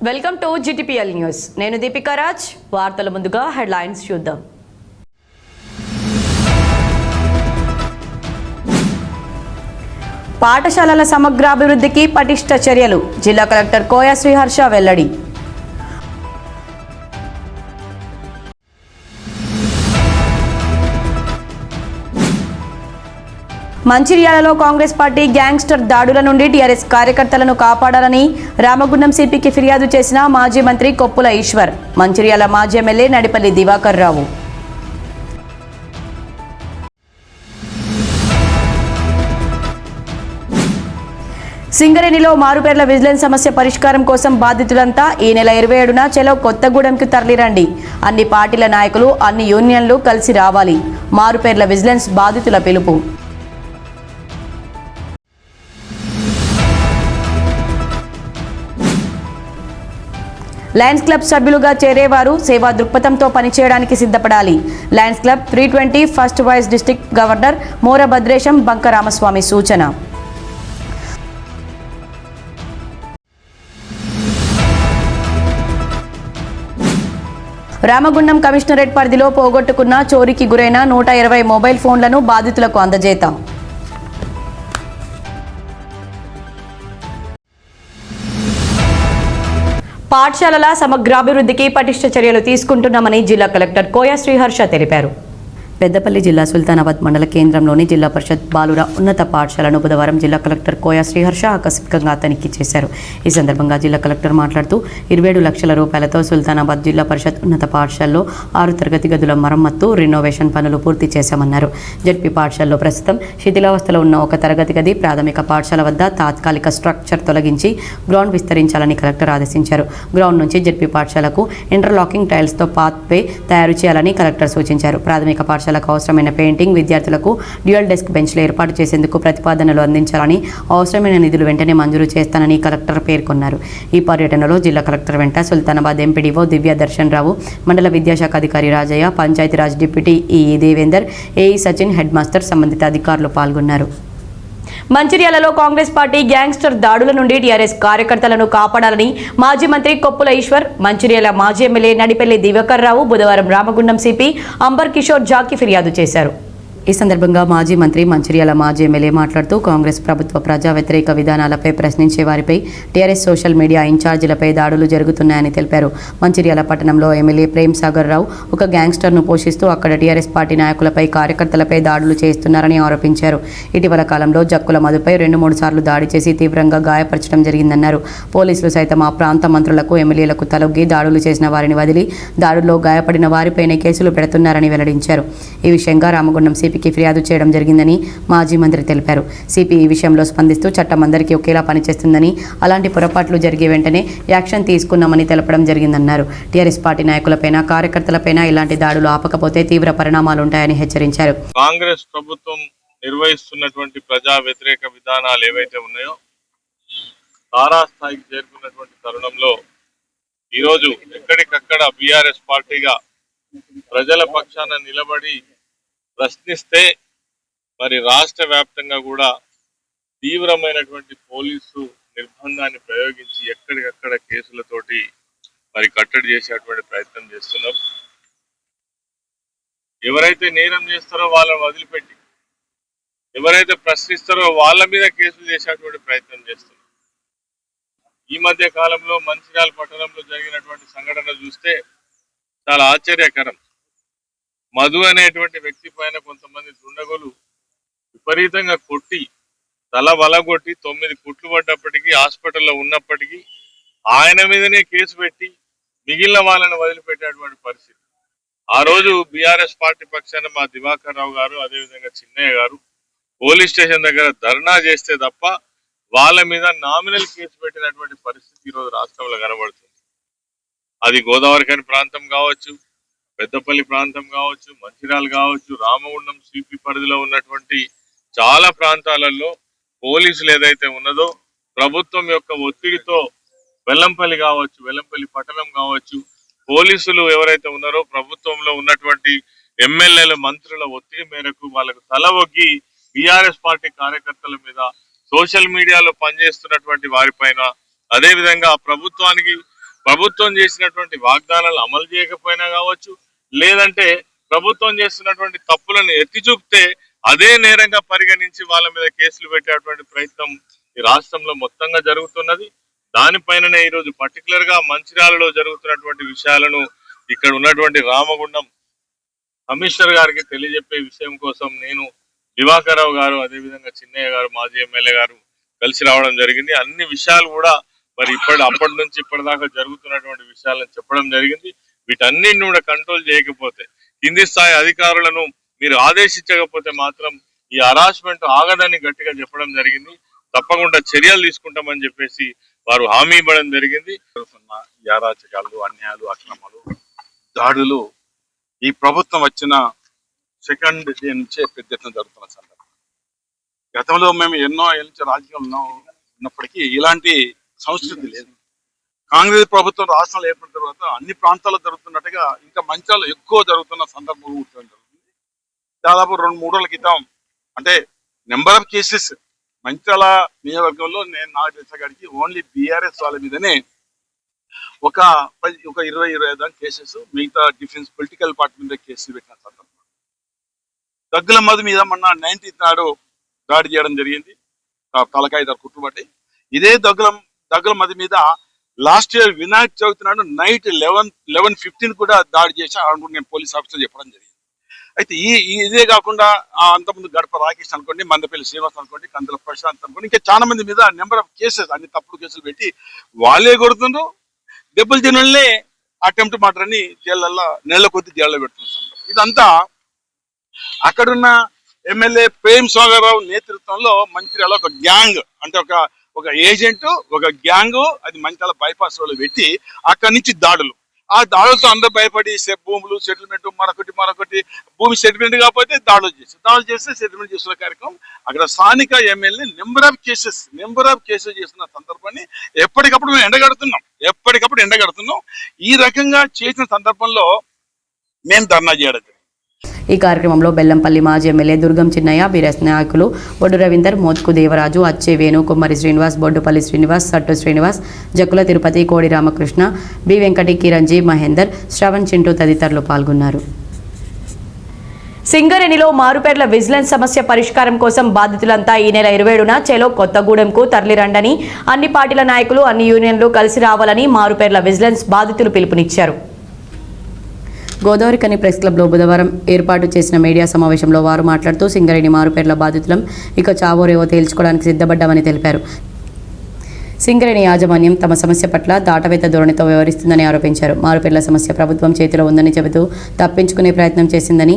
Welcome to GTPL news. నేను దీపికా రాజ్. వార్తల ముందుగా హెడ్లైన్స్ చూద్దాం. పాఠశాలల సమగ్రాభివృద్ధికి పటిష్ట చర్యలు. జిల్లా కలెక్టర్ కోయ శ్రీహర్ష వెల్లడి. మంచిర్యాలలో కాంగ్రెస్ పార్టీ గ్యాంగ్స్టర్ దాడుల నుండి టీఆర్ఎస్ కార్యకర్తలను కాపాడాలని రామగుండం సిపికి ఫిర్యాదు చేసిన మాజీ మంత్రి కొప్పుల ఈశ్వర్. మంచిర్యాల మాజీ ఎమ్మెల్యే నడిపల్లి దివాకర్ రావు. సింగరేణిలో మారుపేర్ల విజిలెన్స్ సమస్య పరిష్కారం కోసం బాధితులంతా ఈ నెల 27న చెలో కొత్తగూడెంకు తరలిరండి. అన్ని పార్టీల నాయకులు, అన్ని యూనియన్లు కలిసి రావాలి. మారుపేర్ల విజిలెన్స్ బాధితుల పిలుపు. లయన్స్ క్లబ్ సభ్యులుగా చేరేవారు సేవా దృక్పథంతో పనిచేయడానికి సిద్ధపడాలి. Lions club 320 first vice district governor Mora Bhadresham Banka Ramaswamy సూచన. రామగుండం కమిషనరేట్ పరిధిలో పోగొట్టుకున్న చోరీకి గురైన 120 మొబైల్ ఫోన్లను బాధితులకు అందజేతాం. పాఠశాలల సమగ్రాభివృద్ధికి పటిష్ట చర్యలు తీసుకుంటున్నామని జిల్లా కలెక్టర్ కోయ శ్రీహర్ష తెలిపారు. పెద్దపల్లి జిల్లా సుల్తానాబాద్ మండల కేంద్రంలోని జిల్లా పరిషత్ బాలుర ఉన్నత పాఠశాలను బుధవారం జిల్లా కలెక్టర్ కోయ శ్రీహర్ష ఆకస్మికంగా తనిఖీ చేశారు. ఈ సందర్భంగా జిల్లా కలెక్టర్ మాట్లాడుతూ 27 లక్షల రూపాయలతో సుల్తానాబాద్ జిల్లా పరిషత్ ఉన్నత పాఠశాలలో 6 తరగతి గదుల మరమ్మత్తు, రినోవేషన్ పనులు పూర్తి చేశామన్నారు. జడ్పీ పాఠశాలలో ప్రస్తుతం శిథిలావస్థలో ఉన్న ఒక తరగతి గది, ప్రాథమిక పాఠశాల వద్ద తాత్కాలిక స్ట్రక్చర్ తొలగించి గ్రౌండ్ విస్తరించాలని కలెక్టర్ ఆదేశించారు. గ్రౌండ్ నుంచి జడ్పీ పాఠశాలకు ఇంటర్లాకింగ్ టైల్స్తో పాత్వే తయారు చేయాలని కలెక్టర్ సూచించారు. ప్రాథమిక పాఠశాలకు అవసరమైన పెయింటింగ్, విద్యార్థులకు డ్యూయల్ డెస్క్ బెంచ్లు ఏర్పాటు చేసేందుకు ప్రతిపాదనలు అందించాలని, అవసరమైన నిధులు వెంటనే మంజూరు చేస్తానని కలెక్టర్ పేర్కొన్నారు. ఈ పర్యటనలో జిల్లా కలెక్టర్ వెంట సుల్తానాబాద్ ఎంపీడీఓ దివ్య దర్శన్ రావు, మండల విద్యాశాఖ అధికారి Rajaiah, Panchayati Raj deputy EE Devender, AE Sachin, head master, సంబంధిత అధికారులు పాల్గొన్నారు. మంచిర్యాలలో కాంగ్రెస్ పార్టీ గ్యాంగ్స్టర్ దాడుల నుండి టీఆర్ఎస్ కార్యకర్తలను కాపాడాలని మాజీ మంత్రి కొప్పుల ఈశ్వర్, మంచిర్యాల మాజీ ఎమ్మెల్యే నడిపల్లి దివాకర్ రావు బుధవారం రామగుండం సిపి అంబర్ కిషోర్ జాకి ఫిర్యాదు చేశారు. ఈ సందర్భంగా మాజీ మంత్రి, మంచిర్యాల మాజీ ఎమ్మెల్యే మాట్లాడుతూ కాంగ్రెస్ ప్రభుత్వ ప్రజా వ్యతిరేక విధానాలపై ప్రశ్నించే వారిపై టీఆర్ఎస్ సోషల్ మీడియా ఇన్ఛార్జీలపై దాడులు జరుగుతున్నాయని తెలిపారు. మంచిర్యాల పట్టణంలో ఎమ్మెల్యే ప్రేమ్ సాగర్ రావు ఒక గ్యాంగ్స్టర్ను పోషిస్తూ అక్కడ టీఆర్ఎస్ పార్టీ నాయకులపై, కార్యకర్తలపై దాడులు చేస్తున్నారని ఆరోపించారు. ఇటీవల కాలంలో జక్కుల మధుపై 2-3 సార్లు దాడి చేసి తీవ్రంగా గాయపరచడం జరిగిందన్నారు. పోలీసులు సైతం ఆ ప్రాంత మంత్రులకు, ఎమ్మెల్యేలకు తలొగ్గి దాడులు చేసిన వారిని వదిలి దాడుల్లో గాయపడిన వారిపైనే కేసులు పెడుతున్నారని వెల్లడించారు. ఈ విషయంగా రామగుండం సిపికి ఫిర్యాదు చేయడం జరిగిందని మాజీ మంత్రి తెలిపారు. సిపి ఈ విషయంలో స్పందిస్తూ చట్టం అందరికీ ఒకేలా పనిచేస్తుందని, అలాంటి పొరపాట్లు జరిగే వెంటనే యాక్షన్ తీసుకున్నామని తెలపడం జరిగిందన్నారు. టీఆర్ఎస్ పార్టీ నాయకులపైన, కార్యకర్తలపైన ఇలాంటి దాడులు ఆపకపోతే తీవ్ర పరిణామాలుంటాయని హెచ్చరించారు. కాంగ్రెస్ ప్రభుత్వం నిర్వహిస్తున్నటువంటి ప్రజా వ్యతిరేక విధానాలు ఏవైతే ఉన్నాయో తారాస్థాయికి చేరుకున్నటువంటి తరుణంలో ఈరోజు ఎక్కడికక్కడ బీఆర్ఎస్ పార్టీగా ప్రజల పక్షాన నిలబడి ప్రశ్నిస్తే మరి రాష్ట్ర వ్యాప్తంగా కూడా తీవ్రమైనటువంటి పోలీసు నిర్బంధాన్ని ప్రయోగించి ఎక్కడికక్కడ కేసులతోటి మరి కట్టడి చేసేటువంటి ప్రయత్నం చేస్తున్నాం. ఎవరైతే నేరం చేస్తారో వాళ్ళని వదిలిపెట్టి, ఎవరైతే ప్రశ్నిస్తారో వాళ్ళ మీద కేసులు చేసేటువంటి ప్రయత్నం చేస్తున్నాం. ఈ మధ్య కాలంలో మంచిర్యాల పట్టణంలో జరిగినటువంటి సంఘటన చూస్తే చాలా ఆశ్చర్యకరం. మధు అనేటువంటి వ్యక్తి పైన కొంతమంది దుండగులు విపరీతంగా కొట్టి, తల వలగొట్టి 9 కుట్లు పడ్డప్పటికీ, హాస్పిటల్లో ఉన్నప్పటికీ ఆయన మీదనే కేసు పెట్టి మిగిలిన వాళ్ళని వదిలిపెట్టేటువంటి పరిస్థితి. ఆ రోజు బీఆర్ఎస్ పార్టీ పక్షాన మా దివాకర్ రావు గారు, అదేవిధంగా చిన్నయ్య గారు పోలీస్ స్టేషన్ దగ్గర ధర్నా చేస్తే తప్ప వాళ్ళ మీద నామినల్ కేసు పెట్టినటువంటి పరిస్థితి ఈరోజు రాష్ట్రంలో కనబడుతుంది. అది గోదావరిఖని ప్రాంతం కావచ్చు, పెద్దపల్లి ప్రాంతం కావచ్చు, మంచిర్యాల కావచ్చు, రామగుండం సిపి పరిధిలో ఉన్నటువంటి చాలా ప్రాంతాలలో పోలీసులు ఏదైతే ఉన్నదో ప్రభుత్వం యొక్క ఒత్తిడితో వెల్లంపల్లి కావచ్చు, వెల్లంపల్లి పట్టణం కావచ్చు, పోలీసులు ఎవరైతే ఉన్నారో ప్రభుత్వంలో ఉన్నటువంటి ఎమ్మెల్యేల, మంత్రుల ఒత్తిడి మేరకు వాళ్ళకు తల ఒగ్గి బీఆర్ఎస్ పార్టీ కార్యకర్తల మీద, సోషల్ మీడియాలో పనిచేస్తున్నటువంటి వారిపైన, అదే విధంగా ప్రభుత్వానికి ప్రభుత్వం చేసినటువంటి వాగ్దానాలు అమలు చేయకపోయినా కావచ్చు, లేదంటే ప్రభుత్వం చేస్తున్నటువంటి తప్పులను ఎత్తి చూపితే అదే నేరంగా పరిగణించి వాళ్ళ మీద కేసులు పెట్టేటువంటి ప్రయత్నం ఈ రాష్ట్రంలో మొత్తంగా జరుగుతున్నది. దానిపైననే ఈరోజు పర్టికులర్ గా మంచిర్యాలలో జరుగుతున్నటువంటి విషయాలను ఇక్కడ ఉన్నటువంటి రామగుండం కమిషనర్ గారికి తెలియజెప్పే విషయం కోసం నేను దివాకర్ రావు గారు, అదేవిధంగా చిన్నయ్య గారు, మాజీ ఎమ్మెల్యే గారు కలిసి రావడం జరిగింది. అన్ని విషయాలు కూడా మరి అప్పటి నుంచి ఇప్పటిదాకా జరుగుతున్నటువంటి విషయాలను చెప్పడం జరిగింది. వీటన్నిటిని కూడా కంట్రోల్ చేయకపోతే, కింది స్థాయి అధికారులను మీరు ఆదేశించకపోతే మాత్రం ఈ హరాస్మెంట్ ఆగదని గట్టిగా చెప్పడం జరిగింది. తప్పకుండా చర్యలు తీసుకుంటామని చెప్పేసి వారు హామీ ఇవ్వడం జరిగింది. ఈ అరాచకాలు, అన్యాయాలు, అక్రమాలు, దాడులు ఈ ప్రభుత్వం వచ్చిన సెకండ్ డే నుంచే పెద్ద ఎత్తున జరుగుతున్న సందర్భం. గతంలో మేము ఎన్నో ఏళ్ళ నుంచి రాజకీయంలో ఉన్నప్పటికీ ఇలాంటి సంస్కృతి లేదు. కాంగ్రెస్ ప్రభుత్వం రాష్ట్రాలు ఏర్పడిన తర్వాత అన్ని ప్రాంతాల్లో జరుగుతున్నట్టుగా ఇంకా మంచాలు ఎక్కువ జరుగుతున్న సందర్భం జరుగుతుంది. దాదాపు 2-3 రోజుల క్రితం, అంటే నెంబర్ ఆఫ్ కేసెస్ మంచాల నియోజకవర్గంలో నాకు తెలిసగాడికి ఓన్లీ బీఆర్ఎస్ వాళ్ళ మీదనే ఒక 20-25 దాకా కేసెస్, మిగతా డిఫెన్స్ పొలిటికల్ పార్టీ మీద కేసులు పెట్టిన సందర్భం. దగ్గుల మధు మీద మొన్న 19th నాడు దాడి చేయడం జరిగింది, తలకాయ కుట్టుబట్టి. ఇదే దగ్గుల మధు మీద లాస్ట్ ఇయర్ వినాయక చవితి నాడు నైట్ 11:15 కూడా దాడి చేసి నేను పోలీస్ ఆఫీసర్ చెప్పడం జరిగింది. అయితే ఇదే కాకుండా అంతకుముందు గడప రాకేష్ అనుకోండి, మందపల్లి శ్రీనివాస్ అనుకోండి, కందుల ప్రశాంత్ అనుకోండి, ఇంకా చాలా మంది మీద నెంబర్ ఆఫ్ కేసెస్, అన్ని తప్పుడు కేసులు పెట్టి వాళ్ళే కొడుతుండ్రు. దెబ్బలు తినలే అటెంప్ట్ మాటని జైళ్ళల్లో నెలల కొద్ది జైల్లో పెడుతున్నారు. ఇదంతా అక్కడున్న ఎమ్మెల్యే ప్రేమ్ సాగర్ రావు నేతృత్వంలో మంచిర్యాల ఒక గ్యాంగ్, అంటే ఒక ఏజెంట్, ఒక గ్యాంగ్, అది మంచిర్యాల బైపాస్ రోడ్లో పెట్టి అక్కడి నుంచి దాడులు. ఆ దాడులతో అందరూ భయపడి భూములు సెటిల్మెంట్, మరొకటి భూమి సెటిల్మెంట్ కాకపోతే దాడులు చేస్తే సెటిల్మెంట్ చేస్తున్న కార్యక్రమం. అక్కడ స్థానిక ఎమ్మెల్యే నెంబర్ ఆఫ్ కేసెస్ చేస్తున్న సందర్భాన్ని ఎప్పటికప్పుడు మేము ఎండగడుతున్నాం. ఈ రకంగా చేసిన సందర్భంలో మేము ధర్నా చేయడం. ఈ కార్యక్రమంలో బెల్లంపల్లి మాజీ ఎమ్మెల్యే దుర్గం చిన్నయ్య, బీరస్ నాయకులు బొడ్డు రవీందర్, మోత్కు దేవరాజు, అచ్చే వేణు, కుమ్మరి శ్రీనివాస్, బొడ్డుపల్లి శ్రీనివాస్, సట్టు శ్రీనివాస్, జక్కుల తిరుపతి, కోడి రామకృష్ణ, బి వెంకటి, కిరంజీ, మహేందర్, శ్రవణ్, చింటూ తదితరులు పాల్గొన్నారు. సింగరేణిలో మారుపేర్ల విజిలెన్స్ సమస్య పరిష్కారం కోసం బాధితులంతా ఈ నెల 27న చెలో కొత్తగూడెంకు తరలిరండని, అన్ని పార్టీల నాయకులు, అన్ని యూనియన్లు కలిసి రావాలని మారుపేర్ల విజిలెన్స్ బాధితులు పిలుపునిచ్చారు. గోదావరికని ప్రెస్ క్లబ్లో బుధవారం ఏర్పాటు చేసిన మీడియా సమావేశంలో వారు మాట్లాడుతూ సింగరేణి మారుపేర్ల బాధితులం ఇక చావోరేవో తేల్చుకోవడానికి సిద్ధపడ్డామని తెలిపారు. సింగరేణి యాజమాన్యం తమ సమస్య పట్ల దాటవేత ధోరణితో వ్యవహరిస్తుందని ఆరోపించారు. మారుపేర్ల సమస్య ప్రభుత్వం చేతిలో ఉందని చెబుతూ తప్పించుకునే ప్రయత్నం చేసిందని,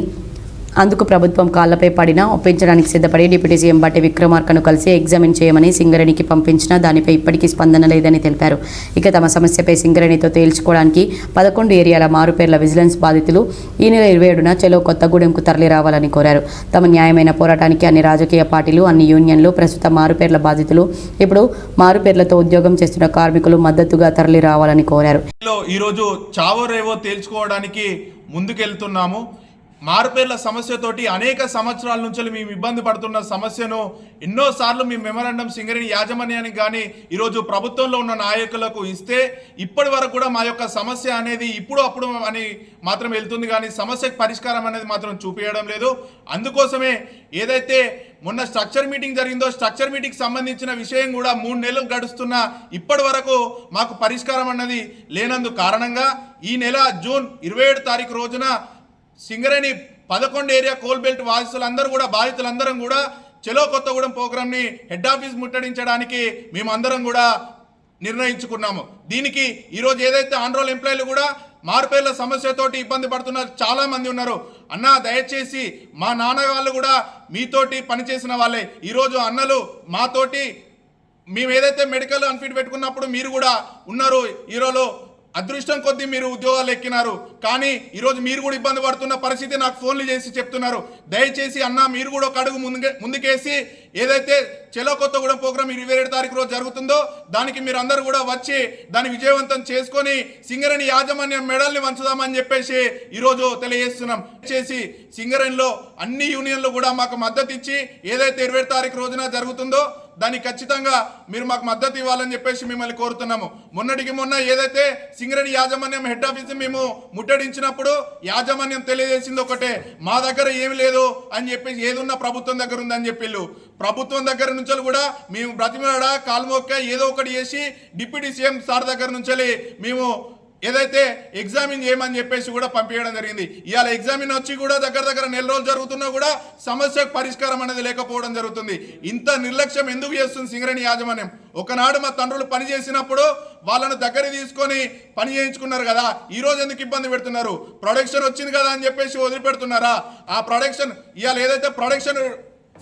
అందుకు ప్రభుత్వం కాళ్లపై పడినా ఒప్పించడానికి సిద్ధపడి డిప్యూటీ సీఎం బట్టి విక్రమార్కను కలిసి ఎగ్జామిన్ చేయమని సింగరేణికి పంపించినా దానిపై ఇప్పటికీ స్పందన లేదని తెలిపారు. ఇక తమ సమస్యపై సింగరేణితో తేల్చుకోవడానికి 11 ఏరియాల మారుపేర్ల విజిలెన్స్ బాధితులు ఈ నెల 27న చెలో కొత్తగూడెంకు తరలి రావాలని కోరారు. తమ న్యాయమైన పోరాటానికి అన్ని రాజకీయ పార్టీలు, అన్ని యూనియన్లు, ప్రస్తుత మారుపేర్ల బాధితులు, ఇప్పుడు మారుపేర్లతో ఉద్యోగం చేస్తున్న కార్మికులు మద్దతుగా తరలి రావాలని కోరారు. ఈరోజు చావో రేవో తేల్చుకోవడానికి ముందుకెళ్తున్నాము. మారుపేర్ల సమస్యతోటి అనేక సంవత్సరాల నుంచి మేము ఇబ్బంది పడుతున్న సమస్యను ఎన్నోసార్లు మీ మెమరాండం సింగరేణి యాజమాన్యానికి కానీ ఈరోజు ప్రభుత్వంలో ఉన్న నాయకులకు ఇస్తే ఇప్పటి వరకు కూడా మా యొక్క సమస్య అనేది ఇప్పుడు అప్పుడు అని మాత్రం వెళ్తుంది, కానీ సమస్యకు పరిష్కారం అనేది మాత్రం చూపించడం లేదు. అందుకోసమే ఏదైతే మొన్న స్ట్రక్చర్ మీటింగ్ జరిగిందో స్ట్రక్చర్ మీటింగ్కి సంబంధించిన విషయం కూడా 3 నెలలు గడుస్తున్నా ఇప్పటి వరకు మాకు పరిష్కారం అన్నది లేనందు కారణంగా ఈ నెల జూన్ 27 తారీఖు రోజున సింగరేణి 11 ఏరియా కోల్ బెల్ట్ బాధితులందరం కూడా చెలో కొత్తగూడెం ప్రోగ్రామ్ని హెడ్ ఆఫీస్ ముట్టడించడానికి మేమందరం కూడా నిర్ణయించుకున్నాము. దీనికి ఈరోజు ఏదైతే ఆన్రోల్ ఎంప్లాయీలు కూడా మారుపేర్ల సమస్యతోటి ఇబ్బంది పడుతున్నారు, చాలా మంది ఉన్నారు. అన్న దయచేసి మా నాన్న వాళ్ళు కూడా మీతోటి పనిచేసిన వాళ్ళే, ఈరోజు అన్నలు మాతోటి మేము ఏదైతే మెడికల్ అన్ఫిట్ పెట్టుకున్నప్పుడు మీరు కూడా ఉన్నారు. ఈరోజు అదృష్టం కొద్దీ మీరు ఉద్యోగాలు ఎక్కినారు, కానీ ఈరోజు మీరు కూడా ఇబ్బంది పడుతున్న పరిస్థితి నాకు ఫోన్లు చేసి చెప్తున్నారు. దయచేసి అన్న మీరు కూడా ఒక అడుగు ముందుకేసి ఏదైతే చెలో కొత్తగూడెం ప్రోగ్రామ్ 27 తారీఖు రోజు జరుగుతుందో దానికి మీరు అందరూ కూడా వచ్చి దాన్ని విజయవంతం చేసుకొని సింగరేణి యాజమాన్యం మెడల్ని వంచుదామని చెప్పేసి ఈరోజు తెలియజేస్తున్నాం. చేసి సింగరేణిలో అన్ని యూనియన్లు కూడా మాకు మద్దతు ఇచ్చి ఏదైతే 27 తారీఖు రోజున జరుగుతుందో దానికి ఖచ్చితంగా మీరు మాకు మద్దతు ఇవ్వాలని చెప్పేసి మిమ్మల్ని కోరుతున్నాము. మొన్నటికి మొన్న ఏదైతే సింగరేణి యాజమాన్యం హెడ్ ఆఫీస్ మేము ముట్టడించినప్పుడు యాజమాన్యం తెలియజేసింది ఒకటే, మా దగ్గర ఏమి లేదు అని చెప్పేసి, ఏదున్నా ప్రభుత్వం దగ్గర ఉందని చెప్పిళ్ళు. ప్రభుత్వం దగ్గర నుంచి కూడా మేము బ్రతిమలాడ కాల్మొక్క ఏదో ఒకటి చేసి డిప్యూటీ సీఎం సార్ దగ్గర నుంచి మేము ఏదైతే ఎగ్జామిన్ చేయమని చెప్పేసి కూడా పంపించడం జరిగింది. ఇవాళ ఎగ్జామిన్ వచ్చి కూడా దగ్గర నెల రోజులు జరుగుతున్నా కూడా సమస్యకు పరిష్కారం అనేది లేకపోవడం జరుగుతుంది. ఇంత నిర్లక్ష్యం ఎందుకు చేస్తుంది సింగరేణి యాజమాన్యం? ఒకనాడు మా తండ్రులు పని చేసినప్పుడు వాళ్ళను దగ్గర తీసుకొని పని చేయించుకున్నారు కదా, ఈ రోజు ఎందుకు ఇబ్బంది పెడుతున్నారు? ప్రొడక్షన్ వచ్చింది కదా అని చెప్పేసి వదిలిపెడుతున్నారా? ఆ ప్రొడక్షన్ ఇవాళ ఏదైతే ప్రొడక్షన్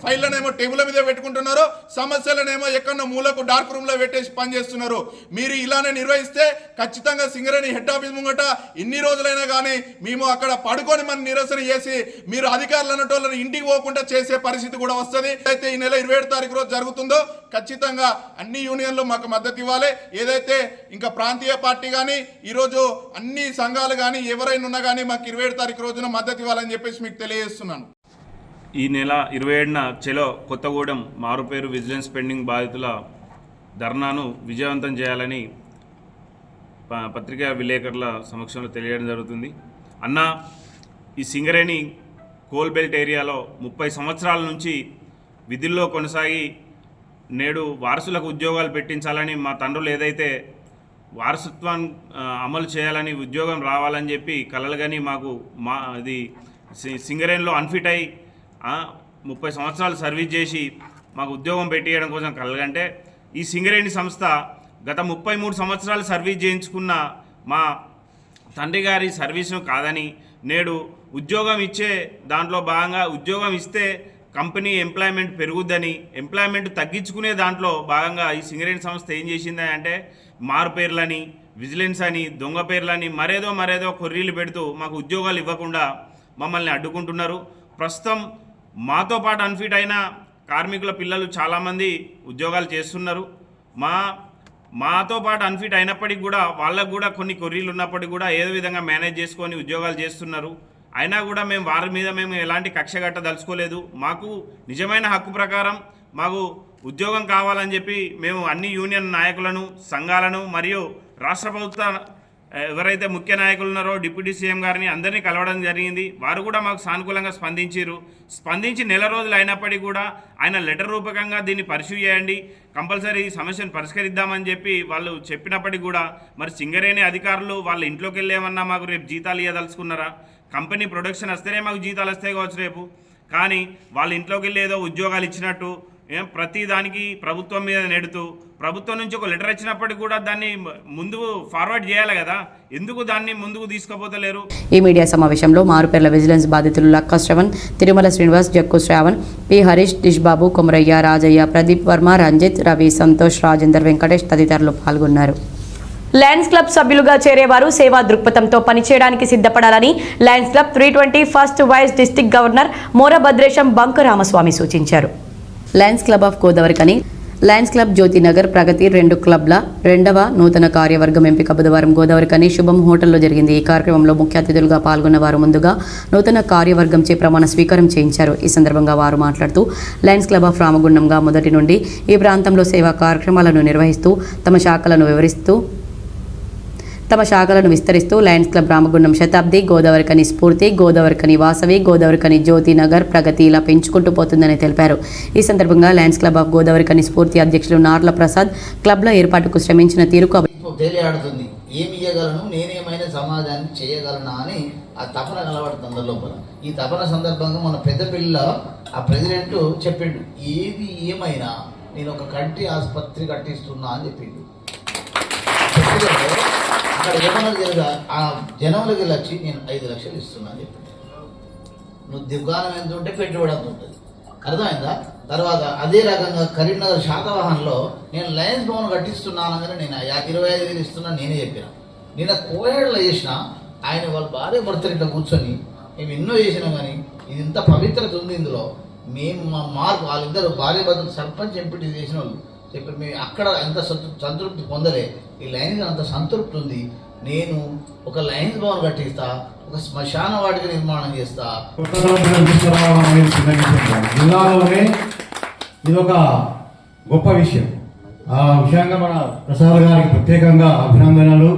ఫైళ్ళనేమో టేబుల్ మీద పెట్టుకుంటున్నారో, సమస్యలనేమో ఎక్కడో మూలకు డార్క్ రూమ్ లో పెట్టేసి పనిచేస్తున్నారు. మీరు ఇలానే నిర్వహిస్తే ఖచ్చితంగా సింగరేణి హెడ్ ఆఫీస్ ముంగట ఎన్ని రోజులైనా కానీ మేము అక్కడ పడుకొని మన నిరసన చేసి మీరు అధికారులు అన్నటోళ్ళని ఇంటికి పోకుండా చేసే పరిస్థితి కూడా వస్తుంది. అయితే ఈ నెల 27 తారీఖు రోజు జరుగుతుందో ఖచ్చితంగా అన్ని యూనియన్లు మాకు మద్దతు ఇవ్వాలి. ఏదైతే ఇంకా ప్రాంతీయ పార్టీ కానీ ఈరోజు అన్ని సంఘాలు కానీ ఎవరైనా ఉన్నా కానీ మాకు 27 తారీఖు రోజున మద్దతు ఇవ్వాలని చెప్పేసి మీకు తెలియజేస్తున్నాను. ఈ నెల 27న చెలో కొత్తగూడెం మారుపేరు విజిలెన్స్ పెండింగ్ బాధితుల ధర్నాను విజయవంతం చేయాలని పత్రికా విలేకరుల సమక్షంలో తెలియడం జరుగుతుంది. అన్న, ఈ సింగరేణి కోల్ బెల్ట్ ఏరియాలో 30 సంవత్సరాల నుంచి విధుల్లో కొనసాగి నేడు వారసులకు ఉద్యోగాలు పెట్టించాలని మా తండ్రులు ఏదైతే వారసత్వాన్ని అమలు చేయాలని, ఉద్యోగం రావాలని చెప్పి కలలుగని మాకు ఇది సింగరేణిలో అన్ఫిట్ అయి 30 సంవత్సరాలు సర్వీస్ చేసి మాకు ఉద్యోగం పెట్టేయడం కోసం కలగంటే, ఈ సింగరేణి సంస్థ గత 33 సంవత్సరాలు సర్వీస్ చేయించుకున్న మా తండ్రి గారి సర్వీసును కాదని, నేడు ఉద్యోగం ఇచ్చే దాంట్లో భాగంగా ఉద్యోగం ఇస్తే కంపెనీ ఎంప్లాయ్మెంట్ పెరుగుద్దని, ఎంప్లాయ్మెంట్ తగ్గించుకునే దాంట్లో భాగంగా ఈ సింగరేణి సంస్థ ఏం చేసింది అంటే, మారు పేర్లని, విజిలెన్స్ అని, దొంగ పేర్లని, మరేదో కొర్రీలు పెడుతూ మాకు ఉద్యోగాలు ఇవ్వకుండా మమ్మల్ని అడ్డుకుంటున్నారు. ప్రస్తుతం మాతో పాటు అన్ఫిట్ అయిన కార్మికుల పిల్లలు చాలామంది ఉద్యోగాలు చేస్తున్నారు. మాతో పాటు అన్ఫిట్ అయినప్పటికీ కూడా వాళ్ళకు కూడా కొన్ని కొర్రీలు ఉన్నప్పటికీ కూడా ఏదో విధంగా మేనేజ్ చేసుకొని ఉద్యోగాలు చేస్తున్నారు. అయినా కూడా మేము వారి మీద ఎలాంటి కక్ష కట్టదలుచుకోలేదు. మాకు నిజమైన హక్కు ప్రకారం మాకు ఉద్యోగం కావాలని చెప్పి మేము అన్ని యూనియన్ నాయకులను, సంఘాలను మరియు రాష్ట్ర ప్రభుత్వ ఎవరైతే ముఖ్య నాయకులు ఉన్నారో డిప్యూటీ సీఎం గారిని అందరినీ కలవడం జరిగింది. వారు కూడా మాకు సానుకూలంగా స్పందించి నెల రోజులు అయినప్పటికీ కూడా ఆయన లెటర్ రూపకంగా దీన్ని పరిశీలి చేయండి, కంపల్సరీ ఈ సమస్యను పరిష్కరిద్దామని చెప్పి వాళ్ళు చెప్పినప్పటికీ కూడా మరి సింగరేణి అధికారులు వాళ్ళ ఇంట్లోకి వెళ్ళేమన్నా మాకు రేపు జీతాలు ఇవ్వదలుచుకున్నారా? కంపెనీ ప్రొడక్షన్ వస్తేనే మాకు జీతాలు వస్తాయి కావచ్చు రేపు, కానీ వాళ్ళ ఇంట్లోకి వెళ్ళి ఏదో ఉద్యోగాలు ఇచ్చినట్టు ప్రతి దానికి ప్రభుత్వం మీద నెడుతూ, ప్రభుత్వం నుంచి ఒక లెటర్ వచ్చినప్పటికీ కూడా దాన్ని ముందుకు ఫార్వర్డ్ చేయాలి కదా, ఎందుకు దాన్ని ముందుకు తీసుకుపోతలేరు? ఈ మీడియా సమావేశంలో మారుపేర్ల విజిలెన్స్ బాధితులు లక్క శ్రవణ్, తిరుమల శ్రీనివాస్, జక్కు శ్రావణ్, పి హరీష్, డిష్బాబు, కొమరయ్య, రాజయ్య, ప్రదీప్ వర్మ, రంజిత్, రవి, సంతోష్, రాజేందర్, వెంకటేష్ తదితరులు పాల్గొన్నారు. లయన్స్ క్లబ్ సభ్యులుగా చేరేవారు సేవా దృక్పథంతో పనిచేయడానికి సిద్ధపడాలని lions club 320 first vice district governor Mora Bhadresham Banka Ramaswamy సూచించారు. Lions club of Godavarikhani, lions club Jyothinagar, Pragathi 2 క్లబ్ల 2వ నూతన కార్యవర్గం ఎంపిక బుధవారం గోదావరికని శుభం హోటల్లో జరిగింది. ఈ కార్యక్రమంలో ముఖ్య అతిథులుగా పాల్గొన్న వారు ముందుగా నూతన కార్యవర్గంచే ప్రమాణ స్వీకారం చేయించారు. ఈ సందర్భంగా వారు మాట్లాడుతూ లయన్స్ క్లబ్ ఆఫ్ రామగుండంగా మొదటి నుండి ఈ ప్రాంతంలో సేవా కార్యక్రమాలను నిర్వహిస్తూ తమ శాఖలను విస్తరిస్తూ లయన్స్ క్లబ్ రామగుండం శతాబ్ది, గోదావరికని స్ఫూర్తి, గోదావరికని వాసవి, గోదావరికని జ్యోతినగర్, ప్రగతి ఇలా పెంచుకుంటూ పోతుందని తెలిపారు. ఈ సందర్భంగా లయన్స్ క్లబ్ ఆఫ్ గోదావరికని స్ఫూర్తి అధ్యక్షులు నార్ల ప్రసాద్ క్లబ్ల ఏర్పాటుకు శ్రమించిన తీరుకు తేలియాడుతుంది. ఏమి ఇయ్యగలను, నేనేమైనా సమాజానికి చేయగలనా అని ఆ తపన కలబడుతుంది లోపల. ఈ తపన సందర్భంగా మన పెద్దపల్లిలో ఆ ప్రెసిడెంట్ చెప్పిండు, ఏది ఏమైనా నేను ఒక కంటి ఆసుపత్రి కట్టిస్తున్నా అని చెప్పిండు. అక్కడ ఆ జనంలోకి వచ్చి నేను 5 లక్షలు ఇస్తున్నా అని చెప్పిండు. నువ్వు దుకాణం ఎంత ఉంటే పెట్టుబడి అంత ఉంటుంది, అర్థమైందా? తర్వాత అదే రకంగా కరీంనగర్ శాతవాహన్లో నేను లయన్స్ భవన్ కట్టిస్తున్నానని నేను 25,000 ఇస్తున్నా నేనే చెప్పిన. నేను కోయేళ్ళు చేసిన ఆయన వాళ్ళ భార్య భర్తలు ఇట్లా కూర్చొని మేము ఎన్నో చేసినాం, కానీ ఇది ఇంత పవిత్రత ఉంది ఇందులో. మేము మా మార్పు వాళ్ళిద్దరు భార్య భర్తలు సర్పంచ్ ఎంపీటీ చేసిన వాళ్ళు చెప్పి మేము అక్కడ అంత సంతృప్తి పొందలే, ఈ లైన్స్ అంత సంతృప్తి ఉంది. నేను ఒక లయన్స్ భవన్ కట్టిస్తా, ఒక శ్మశాన వాటిక నిర్మాణం చేస్తా. జిల్లాలోనే ఇది ఒక గొప్ప విషయం. ఆ విషయంగా మన ప్రసాద్ గారికి ప్రత్యేకంగా అభినందనలు,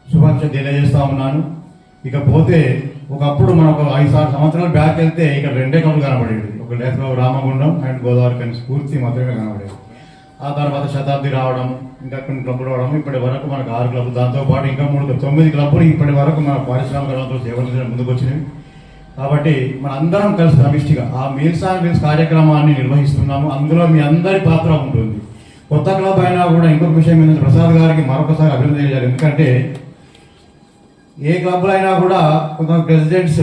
శుభాకాంక్షలు తెలియజేస్తా ఉన్నాను. ఇకపోతే ఒకప్పుడు మనం ఒక 5-6 సంవత్సరాలు బ్యాక్ వెళ్తే ఇక్కడ 2 క్లబ్లు కనబడేది. ఒక లేఖలో రామగుండం అండ్ గోదావరి కని స్ఫూర్తి మాత్రమే కనబడేది. ఆ తర్వాత శతాబ్ది రావడం, ఇంకా కొన్ని క్లబ్లు రావడం, ఇప్పటి వరకు మనకు 6 క్లబ్లు, దాంతోపాటు ఇంకా 9 క్లబ్లు ఇప్పటి వరకు మన పారిశ్రామిక రంగంలో సేవలు ముందుకు వచ్చినవి. కాబట్టి మన అందరం కలిసి సమిష్టిగా ఆ మీల్స్ అండ్ మీల్స్ కార్యక్రమాన్ని నిర్వహిస్తున్నాము. అందులో మీ అందరి పాత్ర ఉంటుంది. కొత్త క్లబ్ అయినా కూడా ఇంకొక విషయం ఏంటంటే ప్రసాద్ గారికి మరొకసారి అభినందన తెలియాలి. ఎందుకంటే ఏ క్లబ్లో అయినా కూడా కొంతమంది ప్రెసిడెంట్స్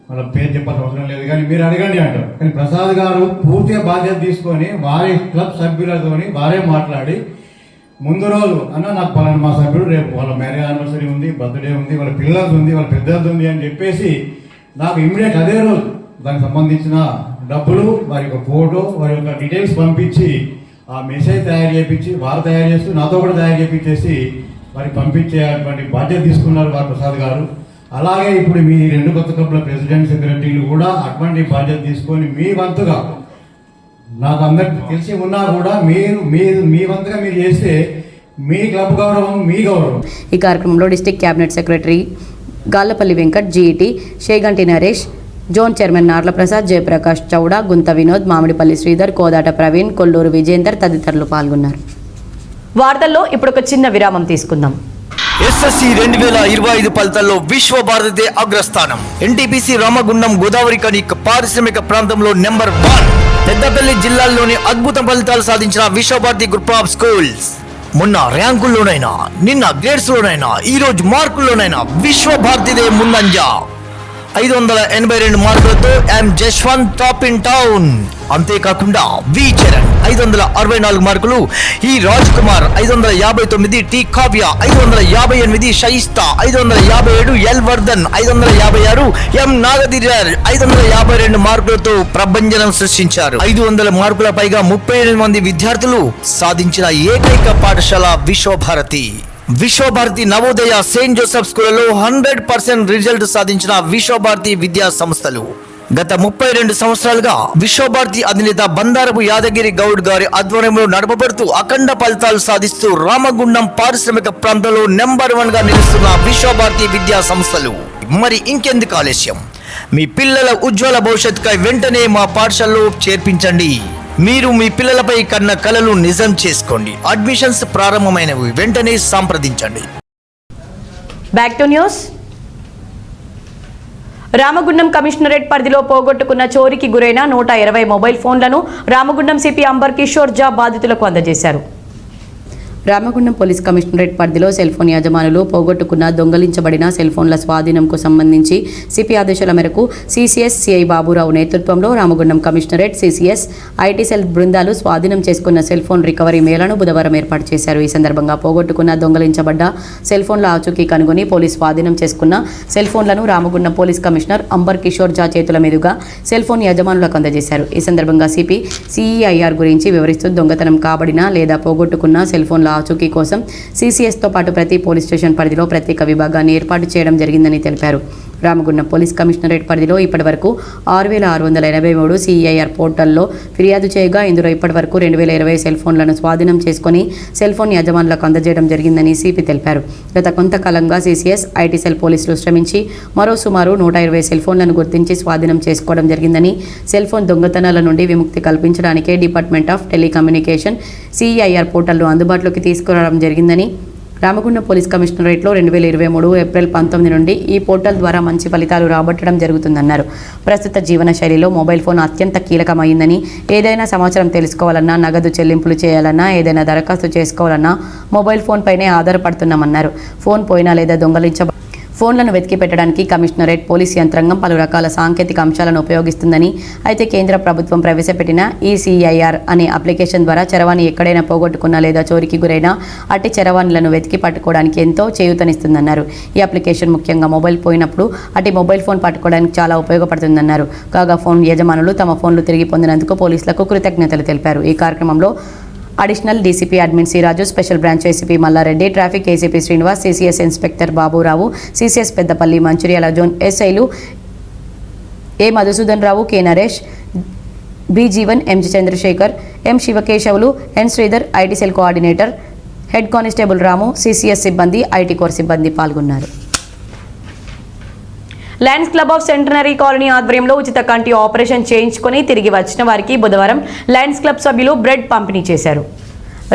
వాళ్ళ పేరు చెప్పాల్సిన అవసరం లేదు, కానీ మీరు అడగండి అంటారు. కానీ ప్రసాద్ గారు పూర్తిగా బాధ్యత తీసుకొని వారి క్లబ్ సభ్యులతోని వారే మాట్లాడి ముందు రోజు అన్న నాకు పలానా మా సభ్యుడు రేపు వాళ్ళ మ్యారేజ్ యానివర్సరీ ఉంది, బర్త్డే ఉంది, వాళ్ళ పిల్లలది ఉంది, వాళ్ళ పెద్దది ఉంది అని చెప్పేసి నాకు ఇమ్మీడియట్ అదే రోజు దానికి సంబంధించిన డబ్బులు, వారి యొక్క ఫోటో, వారి యొక్క డీటెయిల్స్ పంపించి ఆ మెసేజ్ తయారు చేయించి వారు తయారు చేస్తూ నాతో కూడా తయారు చేయించేసి వారికి పంపించేటువంటి బాధ్యత తీసుకున్నారు వారు ప్రసాద్ గారు. అలాగే ఇప్పుడు మీ 2 కొత్త క్లబ్ల ప్రెసిడెంట్, సెక్రటరీలు కూడా అటువంటి బాధ్యత తీసుకొని మీ వంతుగా, నాకు అందరికి తెలిసి ఉన్నా కూడా మీ వంతుగా మీరు చేస్తే మీ క్లబ్ గౌరవం మీ గౌరవం. ఈ కార్యక్రమంలో district cabinet secretary Gallapalli Venkat, GET Sheganti Naresh, zone chairman Narla Prasad, Jayaprakash Chowda, Guntha Vinod, Mamidipalli Sridhar, కోదాట Praveen, Kolluru Vijender తదితరులు పాల్గొన్నారు. వార్తల్లో ఇప్పుడు ఒక చిన్న విరామం తీసుకుందాం. ఎస్ఎస్సి 2025 ఫలితాల్లో విశ్వభారతి అగ్రస్థానం. ఎన్టీపీసీ రామగుండం గోదావరి కని పారిశ్రామిక ప్రాంతంలో నెంబర్ 1. పెద్దపల్లి జిల్లాల్లోని అద్భుత ఫలితాలు సాధించిన విశ్వభారతి గ్రూప్ ఆఫ్ స్కూల్స్. మొన్న ర్యాంకుల్లోనైనా, నిన్న గ్రేడ్స్ లోనైనా, ఈ రోజు మార్కుల్లోనైనా విశ్వభారతిదే ముందంజ. 582 మార్కులతో ఎం జశ్వంత్ టాప్ ఇన్ టౌన్. అంతేకాకుండా వి చరణ్ 564 మార్కులు, ఈ రాజ్ కుమార్ 559, టి కావ్య 558, షయిస్తా 557, ఎల్ వర్ధన్ 556, ఎం నాగధీరర్ 552 మార్కులతో ప్రభంజనం సృష్టించారు. 500 మార్కుల పైగా 38 మంది విద్యార్థులు సాధించిన ఏకైక పాఠశాల విశ్వభారతి. విశ్వభారతి నవోదయ, సెయింట్ జోసెఫ్ స్కూళ్లలో 100% రిజల్ట్ సాధించిన విశ్వభారతి విద్యా సంస్థలు. గత 32 సంవత్సరాలుగా విశ్వభారతి అధినేత బండారపు యాదగిరి గౌడ్ గారి ఆధ్వర్యంలో నడపబడుతూ అఖండ ఫలితాలు సాధిస్తూ రామగుండం పారిశ్రామిక ప్రాంతంలో నెంబర్ 1 గా నిలుస్తున్న విశ్వభారతి విద్యా సంస్థలు. మరి ఇంకెందుకు ఆలస్యం? మీ పిల్లల ఉజ్వల భవిష్యత్తుకై వెంటనే మా పాఠశాలలో చేర్పించండి. మీరు మీ పిల్లలపై కన్న కలలు నిజం చేసుకోండి. అడ్మిషన్స్ ప్రారంభమైనవి, వెంటనే సంప్రదించండి. Back to news. Ramagundam commissionerate పరిధిలో పోగొట్టుకున్న చోరీకి గురైన 120 మొబైల్ ఫోన్లను రామగుండం సిపి అంబర్ కిషోర్ జా బాధితులకు అందజేశారు. రామగుండం పోలీస్ కమిషనరేట్ పరిధిలో సెల్ ఫోన్ యజమానులు పోగొట్టుకున్న దొంగలించబడిన సెల్ ఫోన్ల స్వాధీనంకు సంబంధించి సిపి ఆదేశాల మేరకు సిసిఎస్ సిఐ బాబురావు నేతృత్వంలో Ramagundam commissionerate, CCS, IT cell బృందాలు స్వాధీనం చేసుకున్న సెల్ ఫోన్ రికవరీ మేళను బుధవారం ఏర్పాటు చేశారు. ఈ సందర్భంగా పోగొట్టుకున్న దొంగలించబడ్డ సెల్ ఫోన్ల ఆచూకీ కనుగొని పోలీస్ స్వాధీనం చేసుకున్న సెల్ ఫోన్లను రామగుండం పోలీస్ కమిషనర్ అంబర్ కిషోర్ జా చేతుల మీదుగా సెల్ ఫోన్ యజమానులకు అందజేశారు. ఈ సందర్భంగా సిపి సిఈఐఆర్ గురించి వివరిస్తూ దొంగతనం కాబడిన లేదా పోగొట్టుకున్న సెల్ ఫోన్ల ఆచూకీ కోసం సిసిఎస్తో పాటు ప్రతి పోలీస్ స్టేషన్ పరిధిలో ప్రత్యేక విభాగాన్ని ఏర్పాటు చేయడం జరిగిందని తెలిపారు. రామగుండం పోలీస్ కమిషనరేట్ పరిధిలో ఇప్పటివరకు 6683 సిఐఆర్ పోర్టల్లో ఫిర్యాదు చేయగా ఇందులో ఇప్పటివరకు 2020 సెల్ ఫోన్లను స్వాధీనం చేసుకుని సెల్ ఫోన్ యజమానులకు అందజేయడం జరిగిందని సిపి తెలిపారు. గత కొంతకాలంగా సిసిఎస్, ఐటీ సెల్ పోలీసులు శ్రమించి మరో సుమారు 120 సెల్ ఫోన్లను గుర్తించి స్వాధీనం చేసుకోవడం జరిగిందని, సెల్ ఫోన్ దొంగతనాల నుండి విముక్తి కల్పించడానికే డిపార్ట్మెంట్ ఆఫ్ టెలికమ్యూనికేషన్ సిఐఆర్ పోర్టల్ను అందుబాటులోకి తీసుకురావడం జరిగిందని, రామగుండం పోలీస్ కమిషనరేట్లో 2023 ఏప్రిల్ 19 నుండి ఈ పోర్టల్ ద్వారా మంచి ఫలితాలు రాబట్టడం జరుగుతుందన్నారు. ప్రస్తుత జీవన శైలిలో మొబైల్ ఫోన్ అత్యంత కీలకమైందని, ఏదైనా సమాచారం తెలుసుకోవాలన్నా, నగదు చెల్లింపులు చేయాలన్నా, ఏదైనా దరఖాస్తు చేసుకోవాలన్నా మొబైల్ ఫోన్ పైనే ఆధారపడుతున్నామన్నారు. ఫోన్ పోయినా లేదా ఫోన్లను వెతికి పెట్టడానికి కమిషనరేట్ పోలీస్ యంత్రాంగం పలు రకాల సాంకేతిక అంశాలను ఉపయోగిస్తుందని, అయితే కేంద్ర ప్రభుత్వం ప్రవేశపెట్టిన ఈసీఐఆర్ అనే అప్లికేషన్ ద్వారా చరవాణి ఎక్కడైనా పోగొట్టుకున్నా లేదా చోరీకి గురైన అట్టి చరవాణిలను వెతికి పట్టుకోవడానికి ఎంతో చేయూతనిస్తుందన్నారు. ఈ అప్లికేషన్ ముఖ్యంగా మొబైల్ పోయినప్పుడు అట్టి మొబైల్ ఫోన్ పట్టుకోవడానికి చాలా ఉపయోగపడుతుందన్నారు. కాగా ఫోన్ యజమానులు తమ ఫోన్లు తిరిగి పొందినందుకు పోలీసులకు కృతజ్ఞతలు తెలిపారు. ఈ కార్యక్రమంలో additional DCP admin C Raju, special branch ACP Mallareddy, traffic ACP Srinivas, CCS inspector Baburao, CCS Peddapalli, Mancherial zone ఎస్ఐలు A Madhusudan Rao, K Naresh, B Jeevan, MG Chandrasekhar, M Sivakesavulu, N Sridhar, IT cell coordinator, head constable Ramu, CCS సిబ్బంది, ఐటీ కోర్ సిబ్బంది పాల్గొన్నారు. Lions club of centenary colony ఆధ్వర్యంలో ఉచిత కంటి operation చేయించుకొని తిరిగి వచ్చిన వారికి బుధవారం లయన్స్ క్లబ్ సభ్యులు బ్రెడ్ పంపిణీ చేశారు.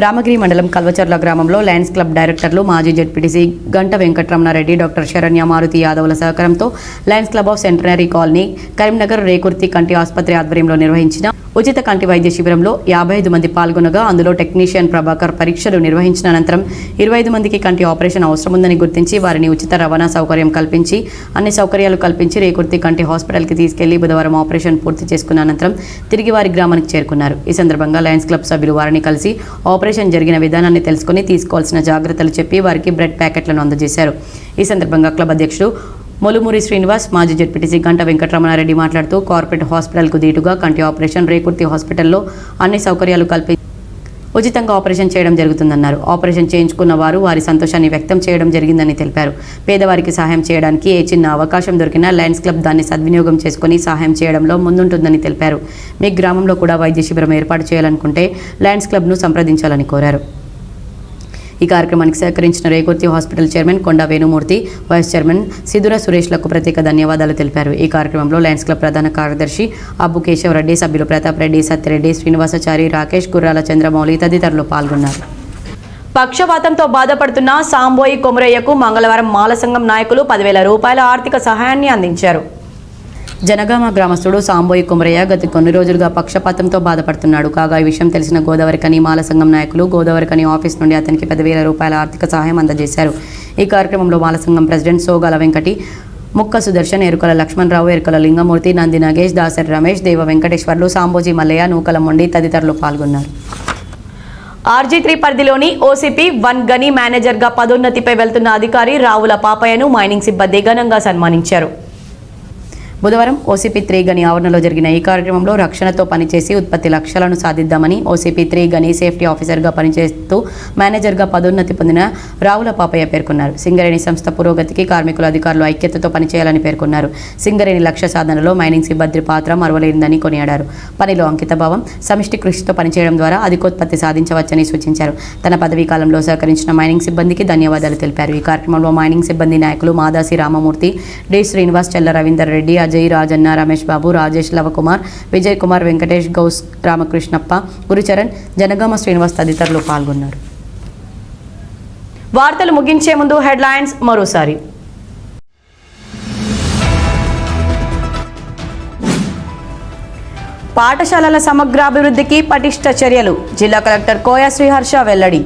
రామగిరి మండలం కల్వచర్ల గ్రామంలో లయన్స్ క్లబ్ డైరెక్టర్లు మాజీ జెడ్పీటీసీ గంట వెంకటరమణారెడ్డి, డాక్టర్ శరణ్య మారుతి యాదవ్ల సహకారంతో Lions club of centenary colony Karimnagar Rekurthi కంటి ఆసుపత్రి ఆధ్వర్యంలో నిర్వహించిన ఉచిత కంటి వైద్య శిబిరంలో 55 మంది పాల్గొనగా అందులో టెక్నీషియన్ ప్రభాకర్ పరీక్షలు నిర్వహించిన అనంతరం 25 మందికి కంటి ఆపరేషన్ అవసరం ఉందని గుర్తించి వారిని ఉచిత రవాణా సౌకర్యం కల్పించి అన్ని సౌకర్యాలు కల్పించి రేకుర్తి కంటి హాస్పిటల్కి తీసుకెళ్లి బుధవారం ఆపరేషన్ పూర్తి చేసుకున్న అనంతరం తిరిగి వారి గ్రామానికి చేరుకున్నారు. ఈ సందర్భంగా లయన్స్ క్లబ్ సభ్యులు వారిని కలిసి ఆపరేషన్ జరిగిన విధానాన్ని తెలుసుకుని తీసుకోవాల్సిన జాగ్రత్తలు చెప్పి వారికి బ్రెడ్ ప్యాకెట్లను అందజేశారు. ఈ సందర్భంగా క్లబ్ అధ్యక్షుడు మొలుమూరి శ్రీనివాస్, మాజీ జెడ్పీటీసీ గంట వెంకటరమణారెడ్డి మాట్లాడుతూ కార్పొరేట్ హాస్పిటల్కు దీటుగా కంటి ఆపరేషన్ రేకుర్తి హాస్పిటల్లో అన్ని సౌకర్యాలు కల్పించి ఉచితంగా ఆపరేషన్ చేయడం జరుగుతుందన్నారు. ఆపరేషన్ చేయించుకున్న వారు వారి సంతోషాన్ని వ్యక్తం చేయడం జరిగిందని తెలిపారు. పేదవారికి సహాయం చేయడానికి ఏ చిన్న అవకాశం దొరికినా లయన్స్ క్లబ్ దాన్ని సద్వినియోగం చేసుకుని సహాయం చేయడంలో ముందుంటుందని తెలిపారు. మీ గ్రామంలో కూడా వైద్య శిబిరం ఏర్పాటు చేయాలనుకుంటే లయన్స్ క్లబ్ను సంప్రదించాలని కోరారు. ఈ కార్యక్రమానికి సహకరించిన రేకుర్తి హాస్పిటల్ చైర్మన్ కొండా వేణుమూర్తి, వైస్ చైర్మన్ సిదుర సురేష్లకు ప్రత్యేక ధన్యవాదాలు తెలిపారు. ఈ కార్యక్రమంలో లయన్స్ క్లబ్ ప్రధాన కార్యదర్శి అబ్బు కేశవరెడ్డి, సభ్యులు ప్రతాప్ రెడ్డి, సత్యరెడ్డి, శ్రీనివాసాచారి, రాకేష్, గుర్రాల చంద్రమౌళి తదితరులు పాల్గొన్నారు. పక్షవాతంతో బాధపడుతున్న సాంబోయి కొమరయ్యకు మంగళవారం మాల సంఘం నాయకులు 10,000 రూపాయల ఆర్థిక సహాయాన్ని అందించారు. జనగామ గ్రామస్తుడు సాంబోయి కొమరయ్య గత కొన్ని రోజులుగా పక్షపాతంతో బాధపడుతున్నాడు. కాగా ఈ విషయం తెలిసిన గోదావరికని మాల సంఘం నాయకులు గోదావరికని ఆఫీస్ నుండి అతనికి 10,000 రూపాయల ఆర్థిక సహాయం అందజేశారు. ఈ కార్యక్రమంలో మాల సంఘం ప్రెసిడెంట్ సోగాల వెంకటి, ముక్క సుదర్శన్, ఎరుకల లక్ష్మణరావు, ఎరుకల లింగమూర్తి, నంది నాగేష్, దాసరి రమేష్, దేవ వెంకటేశ్వర్లు, సాంబోజీ మల్లయ్య, నూకల మొండి తదితరులు పాల్గొన్నారు. RG3 పరిధిలోని OCP 1 గని మేనేజర్గా పదోన్నతిపై వెళ్తున్న అధికారి రావుల పాపయ్యను మైనింగ్ సిబ్బంది ఘనంగా సన్మానించారు. బుధవారం OCP 3 గని ఆవరణలో జరిగిన ఈ కార్యక్రమంలో రక్షణతో పనిచేసి ఉత్పత్తి లక్ష్యాలను సాధిద్దామని OCP 3 గని సేఫ్టీ ఆఫీసర్గా పనిచేస్తూ మేనేజర్గా పదోన్నతి పొందిన రావుల పాపయ్య పేర్కొన్నారు. సింగరేణి సంస్థ పురోగతికి కార్మికులు, అధికారులు ఐక్యతతో పనిచేయాలని పేర్కొన్నారు. సింగరేణి లక్ష్య సాధనలో మైనింగ్ సిబ్బంది పాత్ర మరువలేనిదని కొనియాడారు. పనిలో అంకితభావం, సమిష్టి కృషితో పనిచేయడం ద్వారా అధికోత్పత్తి సాధించవచ్చని సూచించారు. తన పదవీ కాలంలో సహకరించిన మైనింగ్ సిబ్బందికి ధన్యవాదాలు తెలిపారు. ఈ కార్యక్రమంలో మైనింగ్ సిబ్బంది నాయకులు మాదాసి రామమూర్తి, డి శ్రీనివాస్, చెల్ల రవీందర్ రెడ్డి, అజయ్, రాజన్న, రమేష్ బాబు, రాజేష్, లవకుమార్, విజయ్ కుమార్, వెంకటేష్, గౌస్, రామకృష్ణప్ప, గురుచరణ్, జనగామ శ్రీనివాస్ తదితరులు పాల్గొన్నారు. వార్తలు ముగించే ముందు హెడ్లైన్స్ మరోసారి. పాఠశాలల సమగ్రాభివృద్ధికి పటిష్ట చర్యలు, జిల్లా కలెక్టర్ కోయ శ్రీహర్ష వెల్లడి.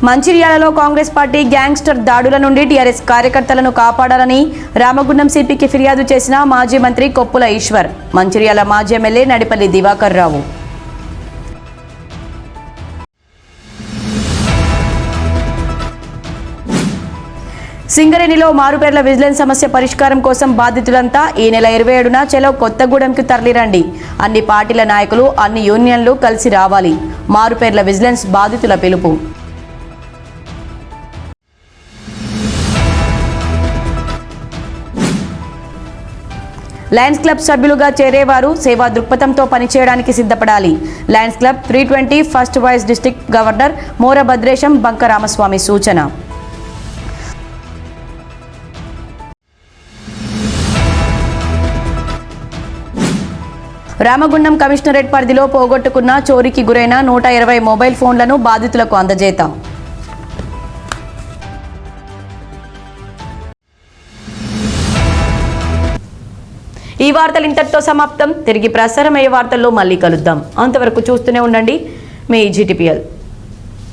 మంచిర్యాలలో కాంగ్రెస్ పార్టీ గ్యాంగ్స్టర్ దాడుల నుండి టీఆర్ఎస్ కార్యకర్తలను కాపాడాలని రామగుండం సిపికి ఫిర్యాదు చేసిన మాజీ మంత్రి కొప్పుల ఈశ్వర్. మంచిర్యాల మాజీ ఎమ్మెల్యే నడిపల్లి దివాకర్ రావు. సింగరేణిలో మారుపేర్ల విజిలెన్స్ సమస్య పరిష్కారం కోసం బాధితులంతా ఈ నెల 27న చెలో కొత్తగూడెంకు తరలిరండి. అన్ని పార్టీల నాయకులు, అన్ని యూనియన్లు కలిసి రావాలి. మారుపేర్ల విజిలెన్స్ బాధితుల పిలుపు. లయన్స్ క్లబ్ సభ్యులుగా చేరేవారు సేవా దృక్పథంతో పనిచేయడానికి సిద్ధపడాలి. Lions club 320 first vice district governor Mora Bhadresham Banka Ramaswamy సూచన. రామగుండం కమిషనరేట్ పరిధిలో పోగొట్టుకున్న చోరీకి గురైన 120 మొబైల్ ఫోన్లను బాధితులకు అందజేత. ఈ వార్తలు ఇంతటితో సమాప్తం. తిరిగి ప్రసారమయ్యే వార్తల్లో మళ్ళీ కలుద్దాం. అంతవరకు చూస్తూనే ఉండండి మీ GTPL.